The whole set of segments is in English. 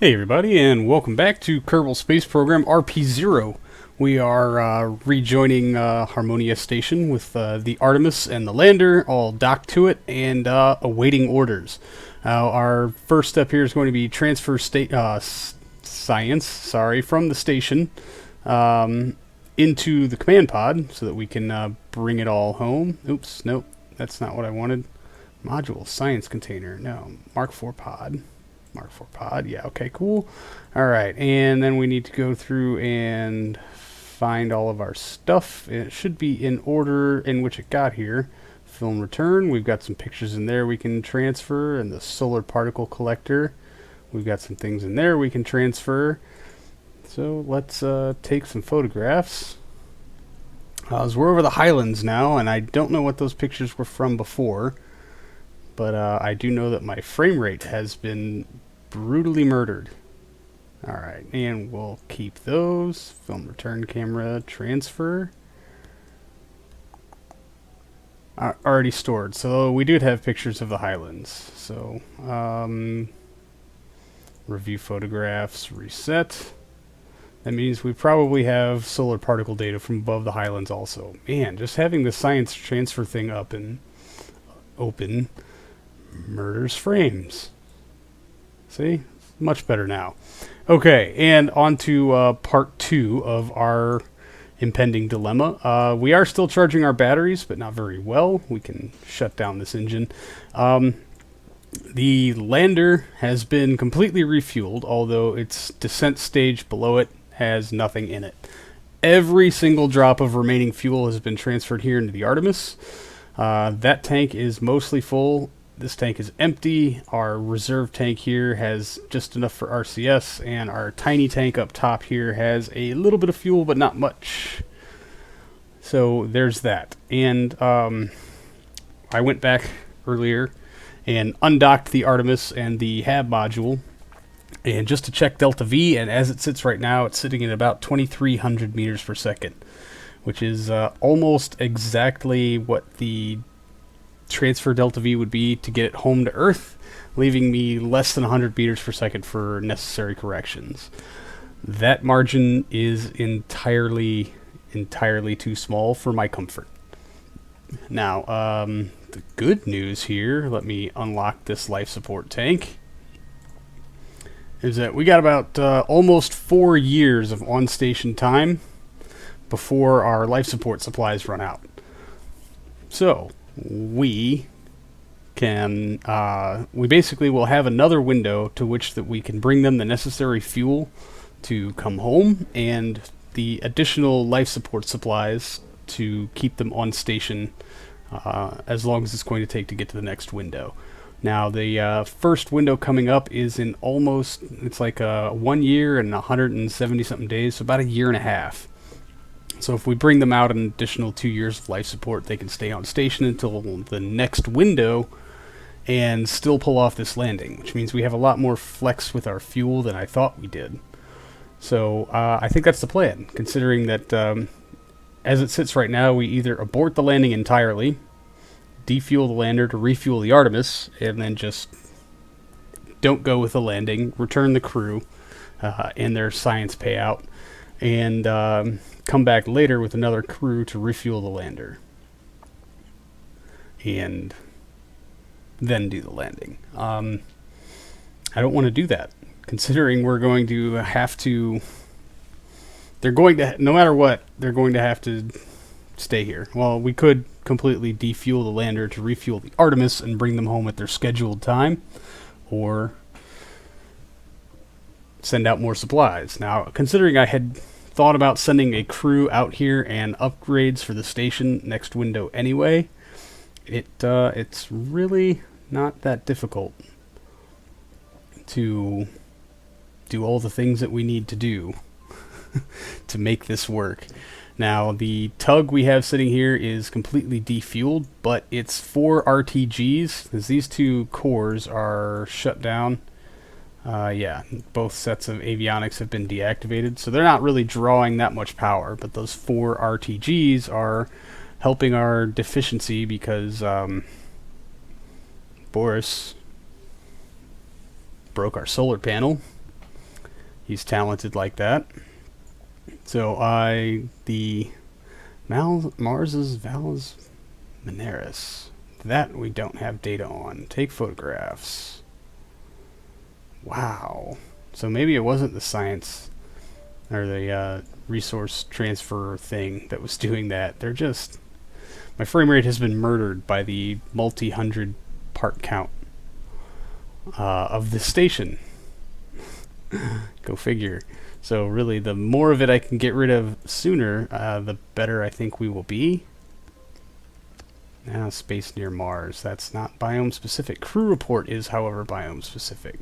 Hey everybody, and welcome back to Kerbal Space Program Rp-0. We are rejoining Harmonia Station with the Artemis and the lander all docked to it and awaiting orders. Our first step here is going to be transfer science from the station into the command pod so that we can bring it all home. Oops, nope, that's not what I wanted. Module, science container, no, Mark IV pod. Mark IV pod, yeah, okay, cool. Alright, and then we need to go through and find all of our stuff. It should be in order in which it got here. Film return, we've got some pictures in there we can transfer, and the solar particle collector. We've got some things in there we can transfer. So let's take some photographs. As we're over the Highlands now, and I don't know what those pictures were from before, but I do know that my frame rate has been brutally murdered. Alright, and we'll keep those. Film return camera transfer. Already stored. So we did have pictures of the Highlands. So, review photographs, reset. That means we probably have solar particle data from above the Highlands also. Man, just having the science transfer thing up and open murders frames. See? Much better now. Okay, and on to part 2 of our impending dilemma. We are still charging our batteries, but not very well. We can shut down this engine. The lander has been completely refueled, although its descent stage below it has nothing in it. Every single drop of remaining fuel has been transferred here into the Artemis. That tank is mostly full. This tank is empty. Our reserve tank here has just enough for RCS, and our tiny tank up top here has a little bit of fuel, but not much. So there's that. And I went back earlier and undocked the Artemis and the HAB module, and just to check delta V, and as it sits right now, it's sitting at about 2,300 meters per second, which is almost exactly what the transfer delta V would be to get it home to Earth, leaving me less than 100 meters per second for necessary corrections. That margin is entirely too small for my comfort. Now, the good news here, let me unlock this life support tank, is that we got about almost 4 years of on-station time before our life support supplies run out. So we can we basically will have another window to which that we can bring them the necessary fuel to come home and the additional life support supplies to keep them on station as long as it's going to take to get to the next window. Now the first window coming up is in almost, it's like 1 year and 170 something days, so about a year and a half. So if we bring them out an additional 2 years of life support, they can stay on station until the next window and still pull off this landing, which means we have a lot more flex with our fuel than I thought we did. So I think that's the plan, considering that as it sits right now, we either abort the landing entirely, defuel the lander to refuel the Artemis, and then just don't go with the landing, return the crew and their science payout, and come back later with another crew to refuel the lander and then do the landing. I don't want to do that, considering we're going to have to, they're going to, no matter what, they're going to have to stay here. Well, we could completely defuel the lander to refuel the Artemis and bring them home at their scheduled time, or send out more supplies. Now, considering I had thought about sending a crew out here and upgrades for the station next window anyway, it's really not that difficult to do all the things that we need to do to make this work. Now, the tug we have sitting here is completely defueled, but it's 4 RTGs, because these 2 cores are shut down. Yeah, both sets of avionics have been deactivated, so they're not really drawing that much power, but those 4 RTGs are helping our deficiency because Boris broke our solar panel, He's talented like that. So the Mars's Valles Mineris. That we don't have data on. Take photographs. Wow. So maybe it wasn't the science or the resource transfer thing that was doing that. They're just... My frame rate has been murdered by the multi-hundred part count of this station. Go figure. So really, the more of it I can get rid of sooner, the better I think we will be. Now, space near Mars. That's not biome specific. Crew report is, however, biome specific.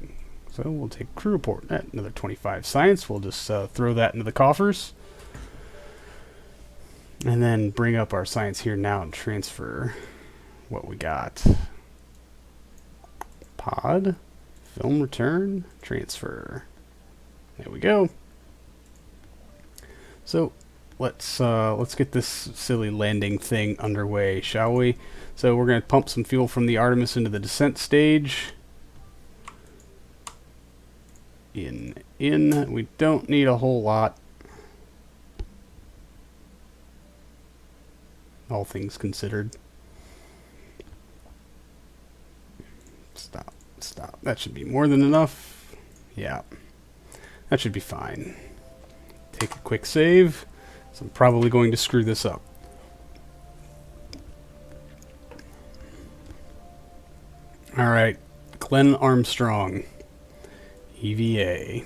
So we'll take crew report. Another 25 science. We'll just throw that into the coffers. And then bring up our science here now and transfer what we got. Pod, film return, transfer. There we go. So let's get this silly landing thing underway, shall we? So we're going to pump some fuel from the Artemis into the descent stage. In. We don't need a whole lot, all things considered. Stop. That should be more than enough. Yeah. That should be fine. Take a quick save. So I'm probably going to screw this up. Alright. Glenn Armstrong. EVA.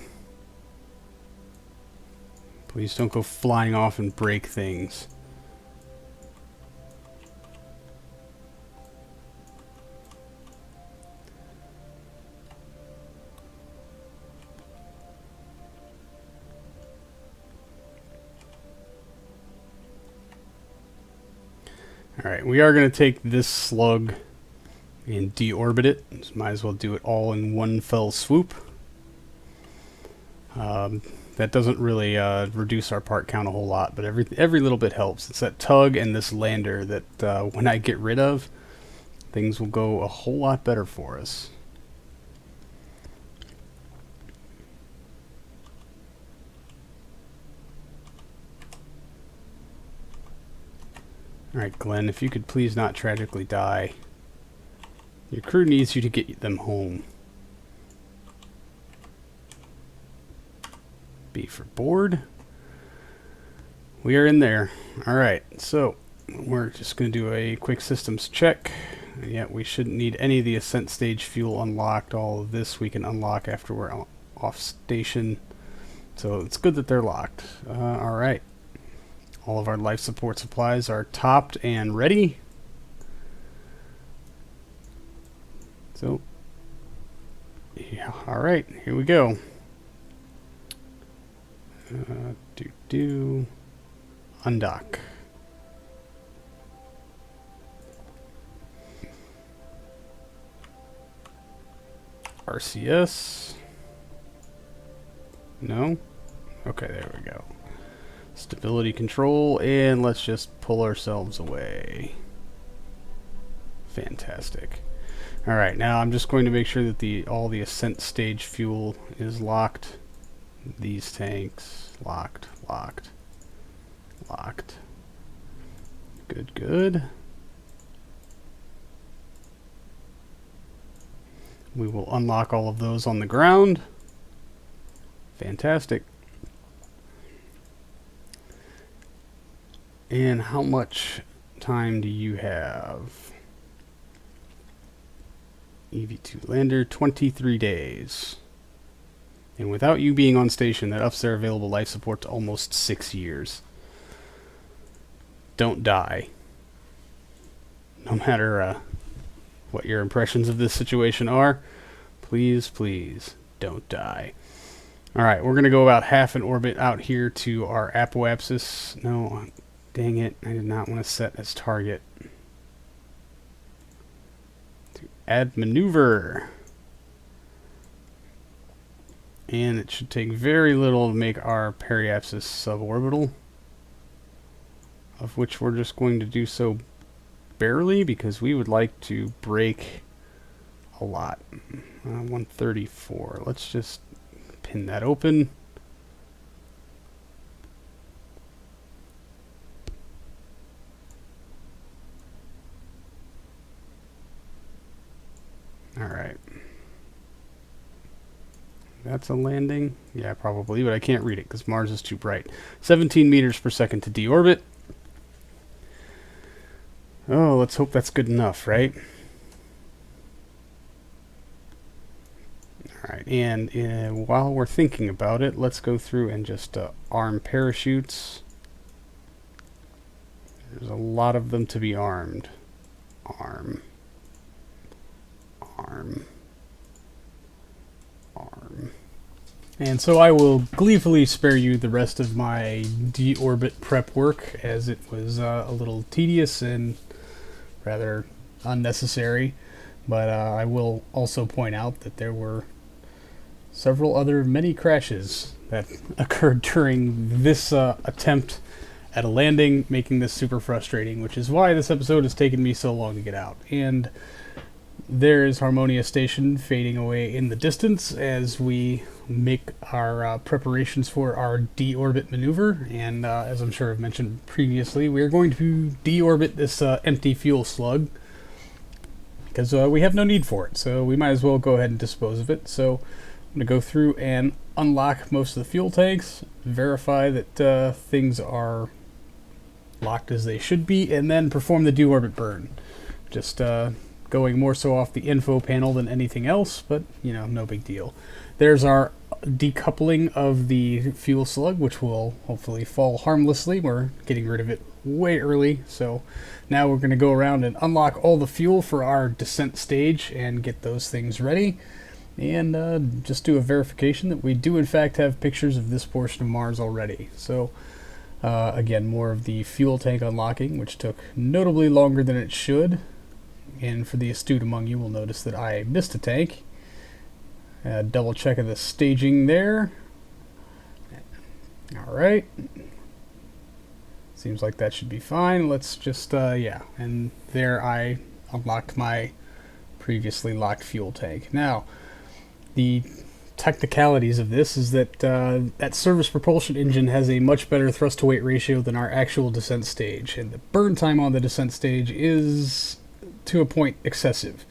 Please don't go flying off and break things. Alright, we are going to take this slug and deorbit it. Just might as well do it all in one fell swoop. That doesn't really reduce our part count a whole lot, but every little bit helps. It's that tug and this lander that when I get rid of, things will go a whole lot better for us. Alright, Glenn, if you could please not tragically die. Your crew needs you to get them home. B for board. We are in there. Alright, so we're just going to do a quick systems check. Yeah, we shouldn't need any of the Ascent stage fuel unlocked. All of this we can unlock after we're off station. So it's good that they're locked. Alright. All of our life support supplies are topped and ready. So, yeah, alright, here we go. Undock. RCS. No? Okay, there we go. Stability control, and let's just pull ourselves away. Fantastic. Alright, now I'm just going to make sure that all the Ascent stage fuel is locked. These tanks, locked. Good. We will unlock all of those on the ground. Fantastic. And how much time do you have? EV2 lander, 23 days. And without you being on station, that ups their available life support to almost 6 years. Don't die. No matter what your impressions of this situation are, please don't die. Alright, we're going to go about half an orbit out here to our apoapsis. No, dang it, I did not want to set as target. To add maneuver. And it should take very little to make our periapsis suborbital, of which we're just going to do so barely because we would like to break a lot. 134. Let's just pin that open. Alright. That's a landing? Yeah, probably, but I can't read it because Mars is too bright. 17 meters per second to deorbit. Oh, let's hope that's good enough, right? Alright, and while we're thinking about it, let's go through and just arm parachutes. There's a lot of them to be armed. Arm. Arm. Arm. And so I will gleefully spare you the rest of my deorbit prep work, as it was a little tedious and rather unnecessary. But I will also point out that there were several other many crashes that occurred during this attempt at a landing, making this super frustrating, which is why this episode has taken me so long to get out. And there's Harmonia Station fading away in the distance as we make our preparations for our deorbit maneuver. And as I'm sure I've mentioned previously, we're going to deorbit this empty fuel slug because we have no need for it. So we might as well go ahead and dispose of it. So I'm going to go through and unlock most of the fuel tanks, verify that things are locked as they should be, and then perform the deorbit burn. Just going more so off the info panel than anything else, but you know, no big deal. There's our decoupling of the fuel slug, which will hopefully fall harmlessly. We're getting rid of it way early, so now we're going to go around and unlock all the fuel for our descent stage and get those things ready, and just do a verification that we do in fact have pictures of this portion of Mars already. So again, more of the fuel tank unlocking, which took notably longer than it should. And for the astute among you will notice that I missed a tank. Double check of the staging there. Alright. Seems like that should be fine. Let's just, yeah. And there I unlocked my previously locked fuel tank. Now, the technicalities of this is that that service propulsion engine has a much better thrust to weight ratio than our actual descent stage. And the burn time on the descent stage is, to a point, excessive.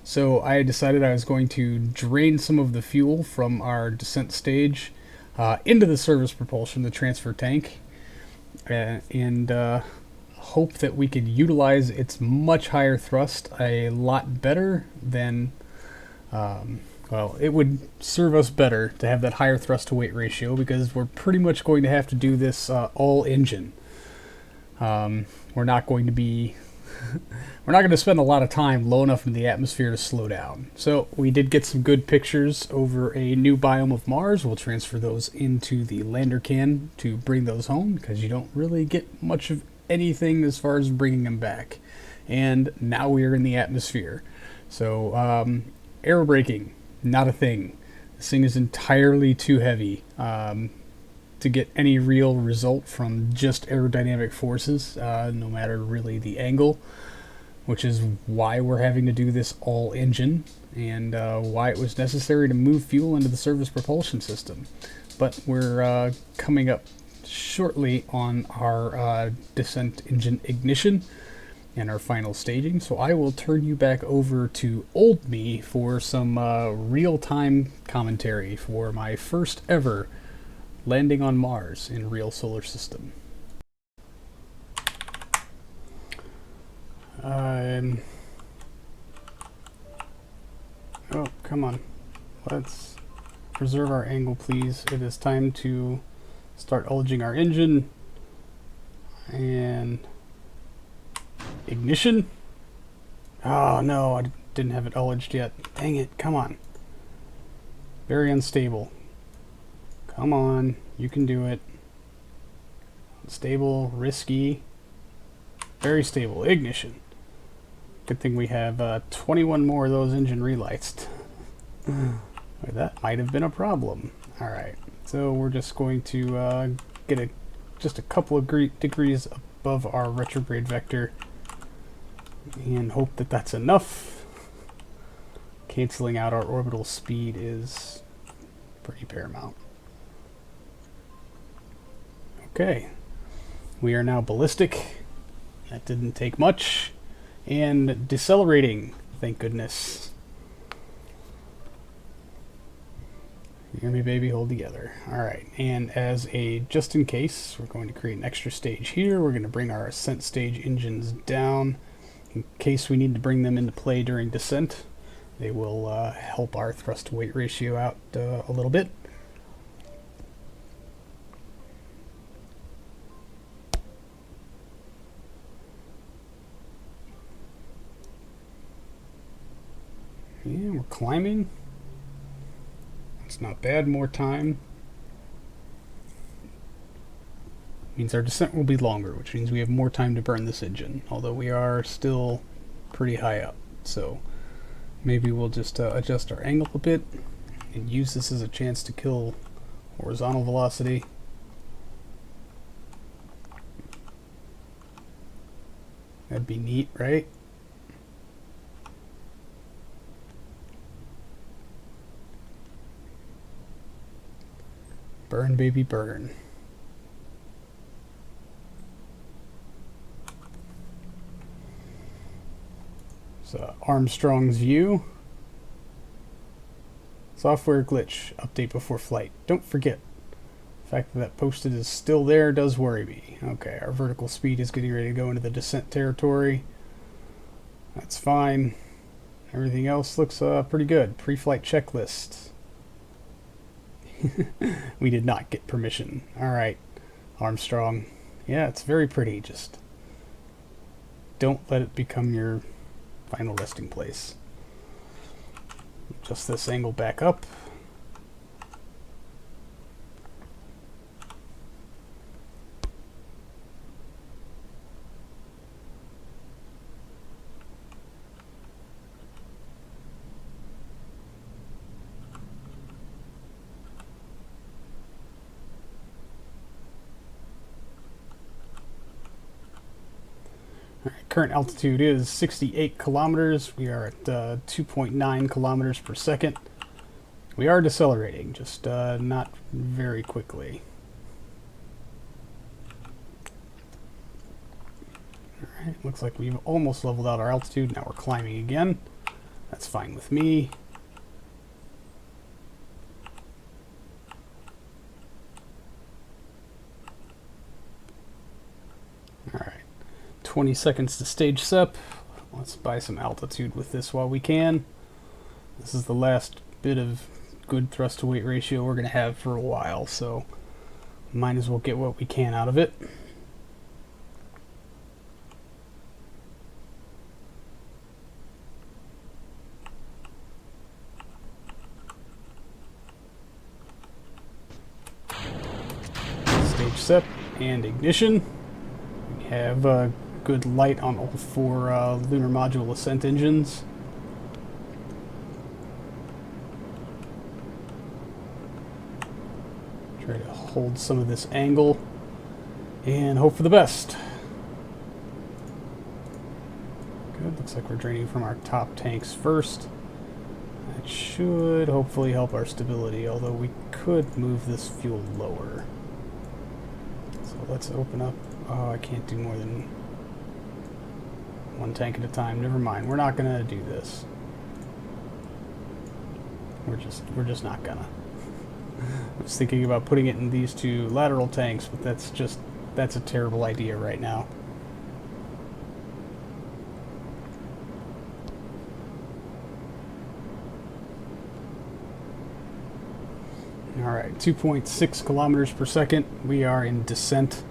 So I decided I was going to drain some of the fuel from our descent stage into the service propulsion, the transfer tank, and hope that we could utilize its much higher thrust a lot better than, well, it would serve us better to have that higher thrust to weight ratio, because we're pretty much going to have to do this all engine. We're not going to be we're not going to spend a lot of time low enough in the atmosphere to slow down. So we did get some good pictures over a new biome of Mars. We'll transfer those into the lander can to bring those home, because you don't really get much of anything as far as bringing them back. And now we are in the atmosphere. So aero braking, not a thing. This thing is entirely too heavy to get any real result from just aerodynamic forces, no matter really the angle, which is why we're having to do this all engine, and why it was necessary to move fuel into the service propulsion system. But we're coming up shortly on our descent engine ignition and our final staging, so I will turn you back over to old me for some real-time commentary for my first ever landing on Mars in real solar system. Oh, come on. Let's preserve our angle, please. It is time to start ullaging our engine. And ignition. Oh no, I didn't have it ullaged yet. Dang it, come on. Very unstable. Come on, you can do it. Stable, risky, very stable. Ignition. Good thing we have 21 more of those engine relights. That might have been a problem. Alright, so we're just going to get just a couple of degrees above our retrograde vector and hope that that's enough. Canceling out our orbital speed is pretty paramount. Okay, we are now ballistic. That didn't take much. And decelerating, thank goodness. You hear me, baby? Hold together. Alright, and as a just in case, we're going to create an extra stage here. We're going to bring our Ascent stage engines down in case we need to bring them into play during descent. They will help our thrust to weight ratio out a little bit. Yeah, we're climbing. It's not bad, more time. Means our descent will be longer, which means we have more time to burn this engine, although we are still pretty high up. So maybe we'll just adjust our angle a bit and use this as a chance to kill horizontal velocity. That'd be neat, right? Burn, baby, burn. So Armstrong's view. Software glitch. Update before flight. Don't forget. The fact that that posted is still there does worry me. Okay, our vertical speed is getting ready to go into the descent territory. That's fine. Everything else looks pretty good. Pre-flight checklist. We did not get permission. Alright, Armstrong. Yeah, it's very pretty. Just don't let it become your final resting place. Adjust this angle back up. Current altitude is 68 kilometers. We are at 2.9 kilometers per second. We are decelerating, just not very quickly. Alright, looks like we've almost leveled out our altitude. Now we're climbing again. That's fine with me. Alright. 20 seconds to stage SEP. Let's buy some altitude with this while we can. This is the last bit of good thrust to weight ratio we're going to have for a while, so might as well get what we can out of it. Stage SEP and ignition. We have good light on all four lunar module Ascent engines. Try to hold some of this angle and hope for the best. Good, looks like we're draining from our top tanks first. That should hopefully help our stability, although we could move this fuel lower. So let's open up. Oh, I can't do more than one tank at a time. Never mind. We're not gonna do this. We're just not gonna. I was thinking about putting it in these two lateral tanks, but that's a terrible idea right now. Alright, 2.6 kilometers per second. We are in descent.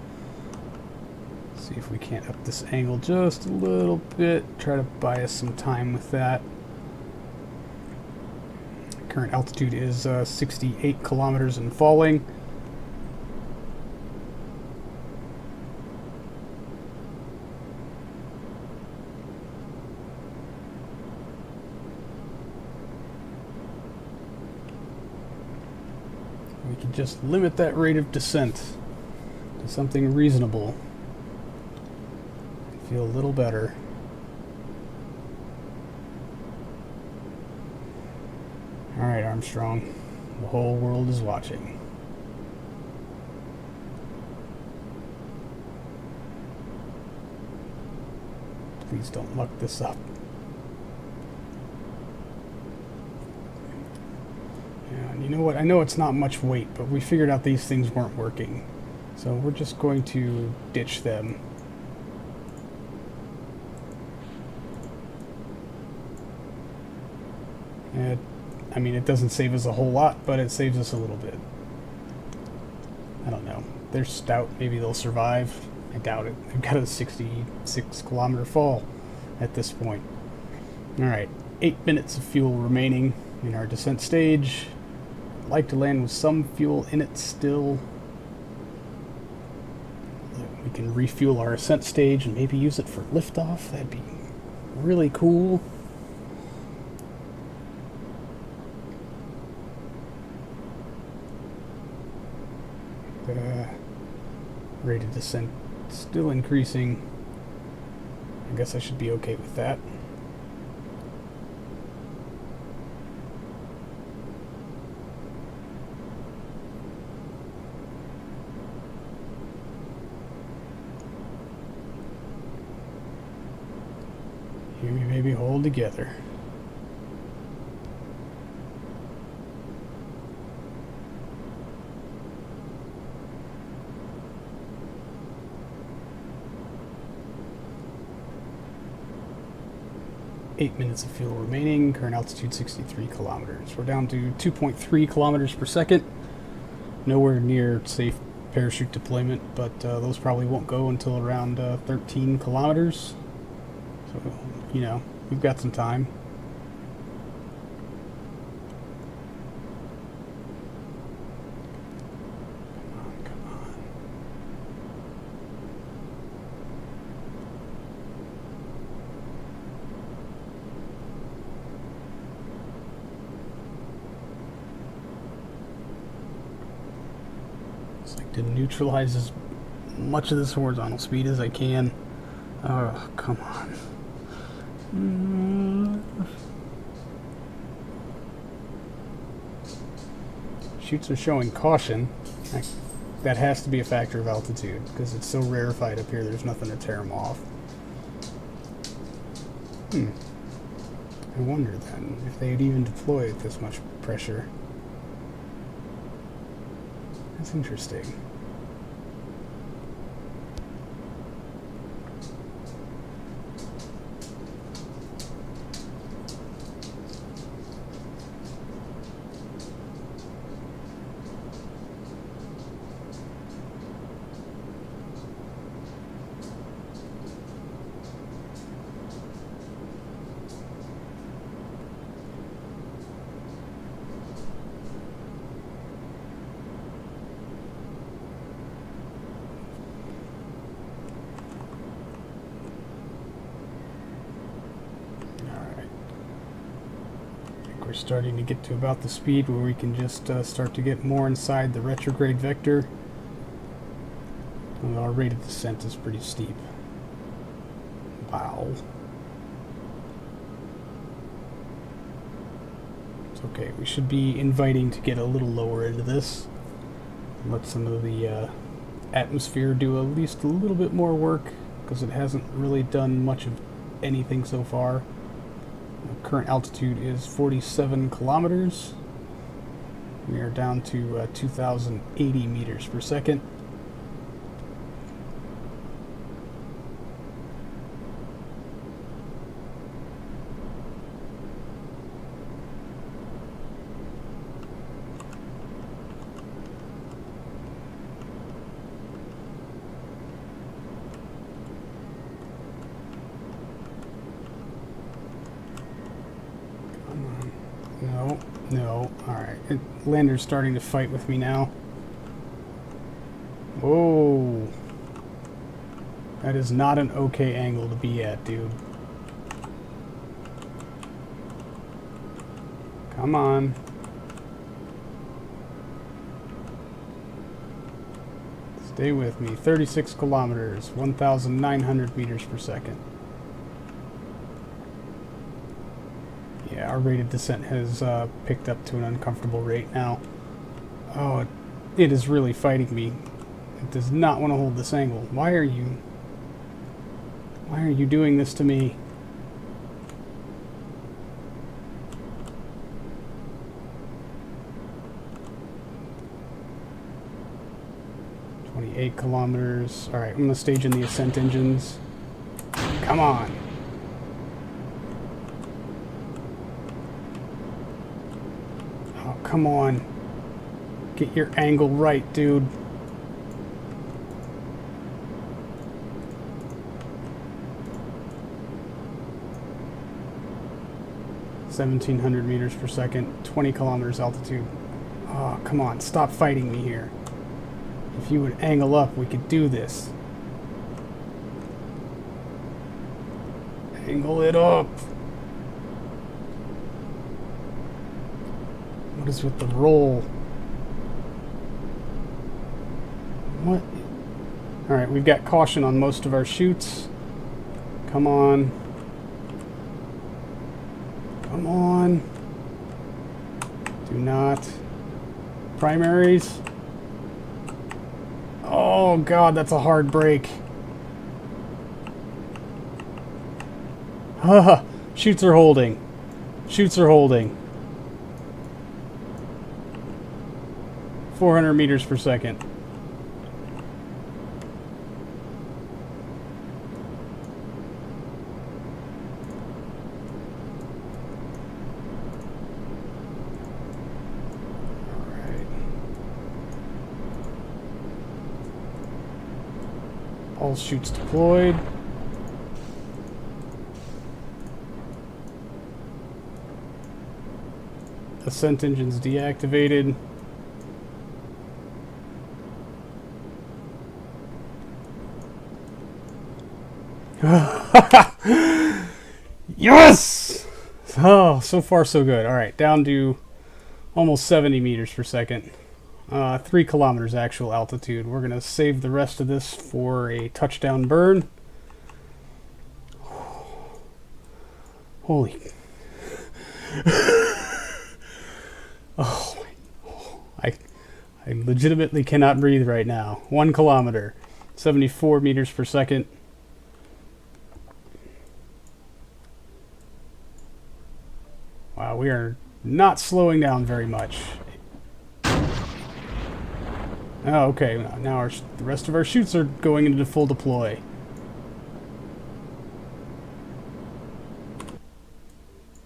See if we can't up this angle just a little bit. Try to buy us some time with that. Current altitude is 68 kilometers and falling. We can just limit that rate of descent to something reasonable. Feel a little better. Alright, Armstrong. The whole world is watching. Please don't muck this up. Yeah, You know what? I know it's not much weight, but we figured out these things weren't working. So we're just going to ditch them. I mean, it doesn't save us a whole lot, but it saves us a little bit. I don't know. They're stout. Maybe they'll survive. I doubt it. They've got a 66-kilometer fall at this point. Alright, 8 minutes of fuel remaining in our descent stage. I'd like to land with some fuel in it still. We can refuel our ascent stage and maybe use it for liftoff. That'd be really cool. Rate of descent still increasing. I guess I should be okay with that. Here we maybe hold together. Eight minutes of fuel remaining. Current altitude 63 kilometers. We're down to 2.3 kilometers per second. Nowhere near safe parachute deployment, but those probably won't go until around 13 kilometers. So, you know, we've got some time. To neutralize as much of this horizontal speed as I can. Oh, come on. Chutes are showing caution. That has to be a factor of altitude, because it's so rarefied up here, there's nothing to tear them off. I wonder then if they'd even deploy at this much pressure. That's interesting. We're starting to get to about the speed where we can just start to get more inside the retrograde vector. Well, our rate of descent is pretty steep. Wow. It's okay. We should be inviting to get a little lower into this. Let some of the atmosphere do at least a little bit more work, because it hasn't really done much of anything so far. Current altitude is 47 kilometers. We are down to 2,080 meters per second. No. Alright. Lander's starting to fight with me now. Whoa. That is not an okay angle to be at, dude. Come on. Stay with me. 36 kilometers. 1,900 meters per second. Yeah, our rate of descent has picked up to an uncomfortable rate now. Oh, it is really fighting me. It does not want to hold this angle. Why are you doing this to me? 8 kilometers. Alright, I'm going to stage in the Ascent engines. Come on. Oh, come on. Get your angle right, dude. (1700 meters per second), 20 kilometers altitude. Oh, come on, stop fighting me here. If you would angle up, we could do this. Angle it up. What is with the roll? What? Alright, we've got caution on most of our chutes. Come on. Come on. Do not. Primaries. Oh god, that's a hard break. Haha, chutes are holding. Chutes are holding. 400 meters per second. All chutes deployed. Ascent engines deactivated. Yes! Oh, so far so good. Alright, down to almost 70 meters per second. 3 kilometers actual altitude. We're going to save the rest of this for a touchdown burn. Holy. Oh, I legitimately cannot breathe right now. 1 kilometer. 74 meters per second. Wow, we are not slowing down very much. Oh, okay. Now the rest of our chutes are going into full deploy.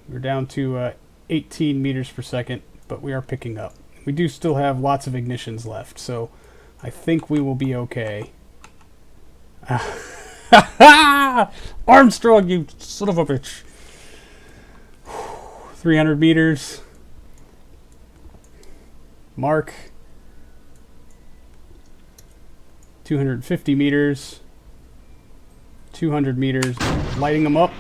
We're down to 18 meters per second, but we are picking up. We do still have lots of ignitions left, so I think we will be okay. Armstrong, you son of a bitch. 300 meters. Mark. 250 meters. 200 meters. Lighting them up.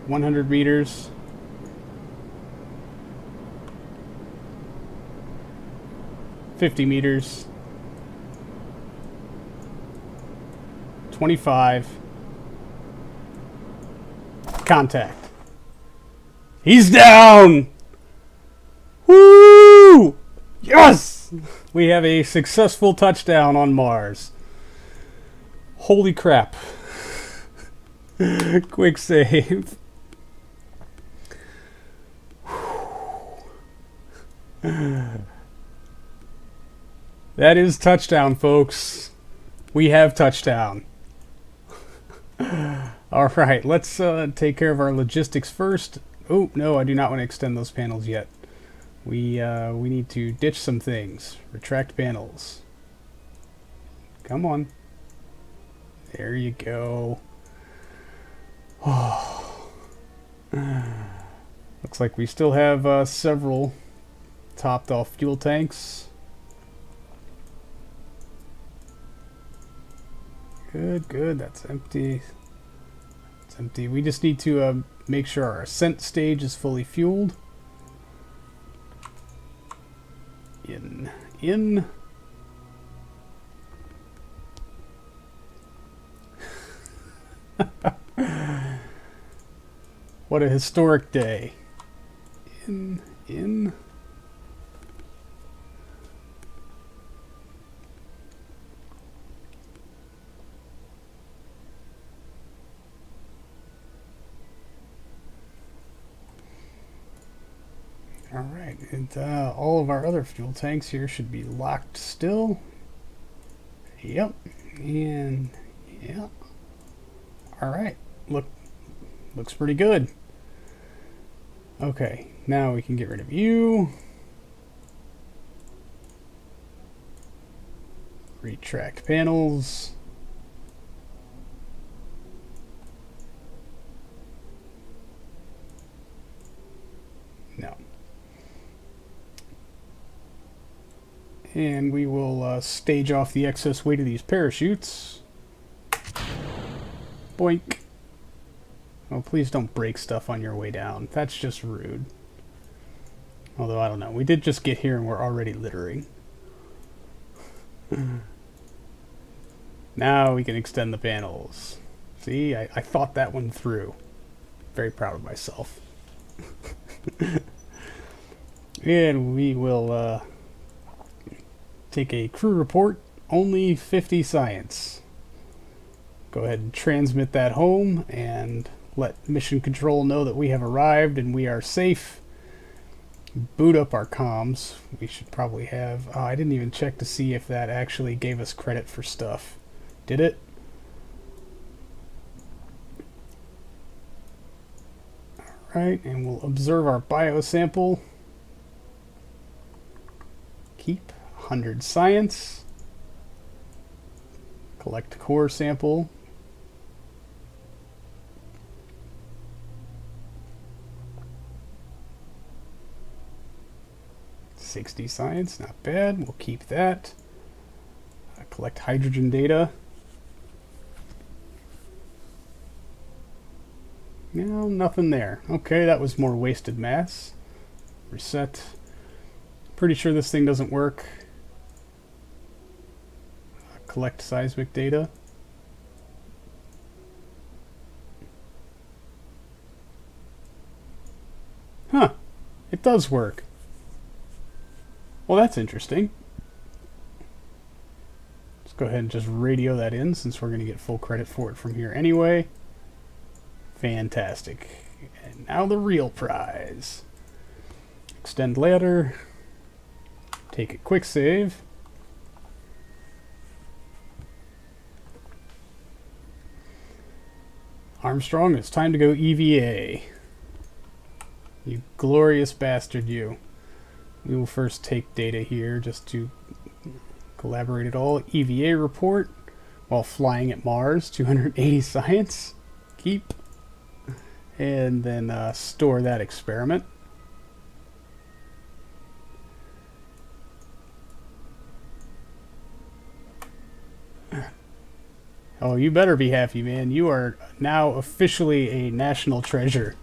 (100 meters). 50 meters. 25. Contact. He's down! Woo! Yes! We have a successful touchdown on Mars. Holy crap. Quick save. That is touchdown, folks. We have touchdown. Alright, let's take care of our logistics first. Oh, no, I do not want to extend those panels yet. We need to ditch some things. Retract panels. Come on. There you go. Oh. Looks like we still have several topped off fuel tanks. Good, good. That's empty. It's empty. We just need to make sure our Ascent stage is fully fueled. In. What a historic day. In. Alright, and all of our other fuel tanks here should be locked still. Yep, and yeah. Alright, looks pretty good. Okay, now we can get rid of you. Retract panels. No. And we will stage off the excess weight of these parachutes. Boink. Oh, please don't break stuff on your way down. That's just rude. Although, I don't know. We did just get here and we're already littering. Now we can extend the panels. See, I thought that one through. Very proud of myself. And we will take a crew report. Only 50 science. Go ahead and transmit that home and let mission control know that we have arrived and we are safe. Boot up our comms. We should probably have... I didn't even check to see if that actually gave us credit for stuff. Did it? Alright, and we'll observe our biosample. Keep 100 science. Collect core sample. $60 science, not bad. We'll keep that. Collect hydrogen data. No, nothing there. Okay, that was more wasted mass. Reset. Pretty sure this thing doesn't work. Collect seismic data. Huh. It does work. Well, that's interesting. Let's go ahead and just radio that in since we're going to get full credit for it from here anyway. Fantastic. And now the real prize. Extend ladder. Take a quick save. Armstrong, it's time to go EVA. You glorious bastard, you. We will first take data here just to collaborate it all. EVA report while flying at Mars, 280 science. Keep. And then store that experiment. Oh, you better be happy, man. You are now officially a national treasure.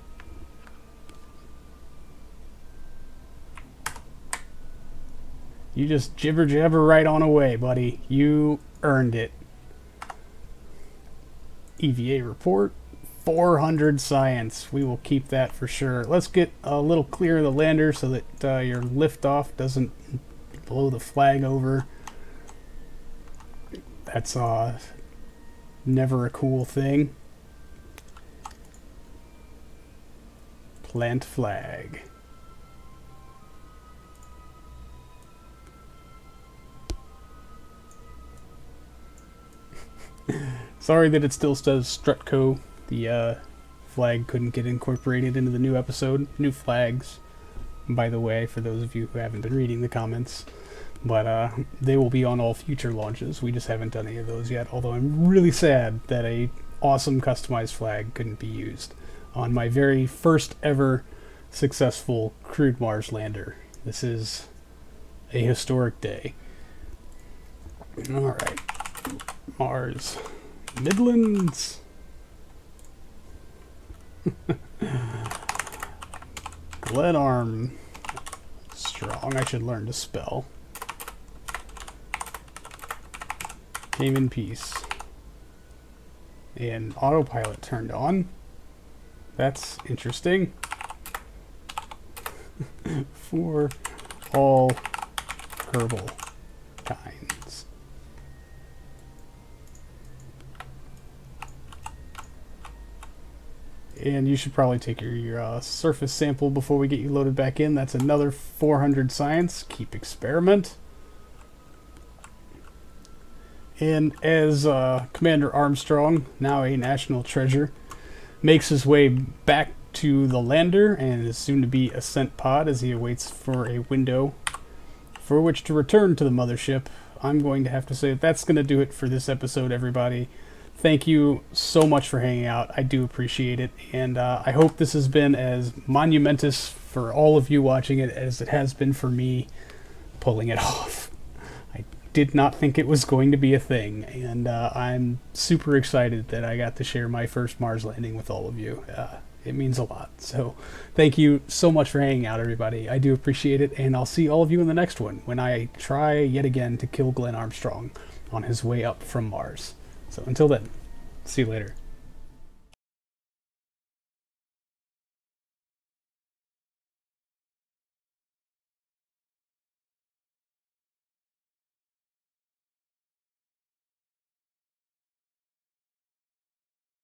You just jibber jabber right on away, buddy. You earned it. EVA report. 400 science. We will keep that for sure. Let's get a little clear of the lander so that your liftoff doesn't blow the flag over. That's never a cool thing. Plant flag. Sorry that it still says Strutco. The flag couldn't get incorporated into the new episode. New flags, by the way, for those of you who haven't been reading the comments. But they will be on all future launches. We just haven't done any of those yet, although I'm really sad that a awesome customized flag couldn't be used on my very first ever successful crewed Mars lander. This is a historic day. Alright. Mars. Midlands. Glenarm. Strong. I should learn to spell. Came in peace. And autopilot turned on. That's interesting. For all herbal kinds. And you should probably take your surface sample before we get you loaded back in. That's another 400 science. Keep experiment. And as Commander Armstrong, now a national treasure, makes his way back to the lander and is soon to be Ascent pod as he awaits for a window for which to return to the mothership, I'm going to have to say that's going to do it for this episode, everybody. Thank you so much for hanging out. I do appreciate it, and I hope this has been as monumentous for all of you watching it as it has been for me pulling it off. I did not think it was going to be a thing, and I'm super excited that I got to share my first Mars landing with all of you. It means a lot. So thank you so much for hanging out, everybody. I do appreciate it, and I'll see all of you in the next one when I try yet again to kill Glenn Armstrong on his way up from Mars. So until then, see you later.